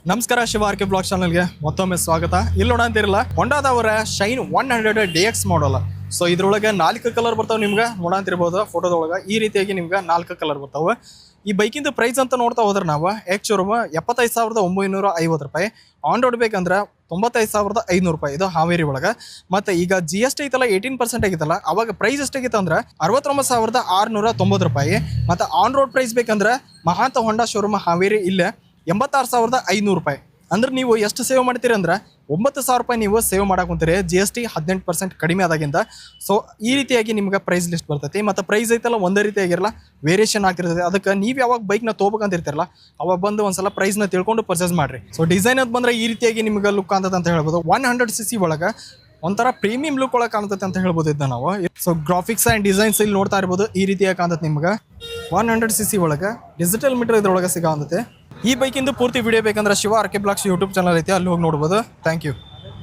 ನಮಸ್ಕಾರ Shiva R K blog ಚಾನಲ್ಗೆ ಮತ್ತೊಮ್ಮೆ ಸ್ವಾಗತ. ಇಲ್ಲಿ ನೋಡಂತಿರಲ್ಲ ಹೊಂಡಾದವರ ಶೈನ್ 100 DX ಮಾಡಲ್. ಸೊ ಇದ್ರೊಳಗೆ 4 ಕಲರ್ ಬರ್ತಾವೆ. ನಿಮ್ಗೆ ನೋಡಂತಿರ್ಬೋದು ಫೋಟೋದೊಳಗೆ ಈ ರೀತಿಯಾಗಿ ನಿಮ್ಗೆ 4 ಕಲರ್ ಬರ್ತಾವೆ. ಈ ಬೈಕಿಂದು ಪ್ರೈಸ್ ಅಂತ ನೋಡ್ತಾ ಹೋದ್ರೆ ನಾವು ಎಕ್ಸ್ ಶೋರೂಮ್ 75,950 ರೂಪಾಯಿ, ಆನ್ ರೋಡ್ ಬೇಕಂದ್ರೆ 95,500 ರೂಪಾಯಿ. ಇದು ಹಾವೇರಿ ಒಳಗೆ. ಮತ್ತೆ ಈಗ GST ಐತಲ್ಲ 18% ಆಗಿತ್ತಲ್ಲ, ಅವಾಗ ಪ್ರೈಸ್ ಎಷ್ಟಾಗಿತ್ತು ಅಂದ್ರೆ 69,690 ರೂಪಾಯಿ. ಮತ್ತೆ ಆನ್ ರೋಡ್ ಪ್ರೈಸ್ ಬೇಕಂದ್ರೆ ಮಹಾಂತ ಹೊಂಡಾ ಶೋರೂಮ್ ಹಾವೇರಿ ಇಲ್ಲೇ 86,500 ರೂಪಾಯಿ. ಅಂದ್ರೆ ನೀವು ಎಷ್ಟು ಸೇವ್ ಮಾಡ್ತೀರಿ ಅಂದ್ರೆ 9,000 ರೂಪಾಯಿ ನೀವು ಸೇವ್ ಮಾಡಾಕೊಂತೀರಿ. GST 18% ಕಡಿಮೆ ಆದಾಗಿಂದ. ಸೊ ಈ ರೀತಿಯಾಗಿ ನಿಮ್ಗೆ ಪ್ರೈಸ್ ಲಿಸ್ಟ್ ಬರ್ತೈತಿ. ಮತ್ತು ಪ್ರೈಸ್ ಐತಲ್ಲ ಒಂದೇ ರೀತಿಯಾಗಿರಲ್ಲ, ವೇರಿಯೇಷನ್ ಆಗಿರ್ತದೆ. ಅದಕ್ಕೆ ನೀವು ಯಾವಾಗ ಬೈಕ್ನ ತೊಗೋಬೇಕಂತಿರ್ತಿರಲ್ಲ ಅವಾಗ ಬಂದು ಒಂದ್ಸಲ ಪ್ರೈಸ್ನ ತಿಳ್ಕೊಂಡು ಪರ್ಚೇಸ್ ಮಾಡಿರಿ. ಸೊ ಡಿಸೈನ್ ಅದು ಬಂದರೆ ಈ ರೀತಿಯಾಗಿ ನಿಮ್ಗೆ ಲುಕ್ ಕಾಣ್ತದೆ ಅಂತ ಹೇಳ್ಬೋದು. 100cc ಒಳಗೆ ಒಂಥರ ಪ್ರೀಮಿಯಂ ಲುಕ್ ಒಳಗೆ ಕಾಣ್ತೈತೆ ಅಂತ ಹೇಳ್ಬೋದು ಇದನ್ನ ನಾವು. ಸೊ ಗ್ರಾಫಿಕ್ಸ್ ಆ್ಯಂಡ್ ಡಿಸೈನ್ಸ್ ಇಲ್ಲಿ ನೋಡ್ತಾ ಇರ್ಬೋದು ಈ ರೀತಿಯಾಗಿ ಕಾಣ್ತದೆ ನಿಮ್ಗೆ. 100cc ಒಳಗೆ ಡಿಜಿಟಲ್ ಮೀಟರ್ ಇದ್ರೊಳಗೆ ಸಿಗೋಂತೈತೆ. ಈ ಬೈಕಿಂದು ಪೂರ್ತಿ ವಿಡಿಯೋ ಬೇಕಂದ್ರೆ Shiva R K blogs YouTube channel ಐತೆ, ಅಲ್ಲಿ ಹೋಗಿ ನೋಡ್ಬೋದು. Thank you.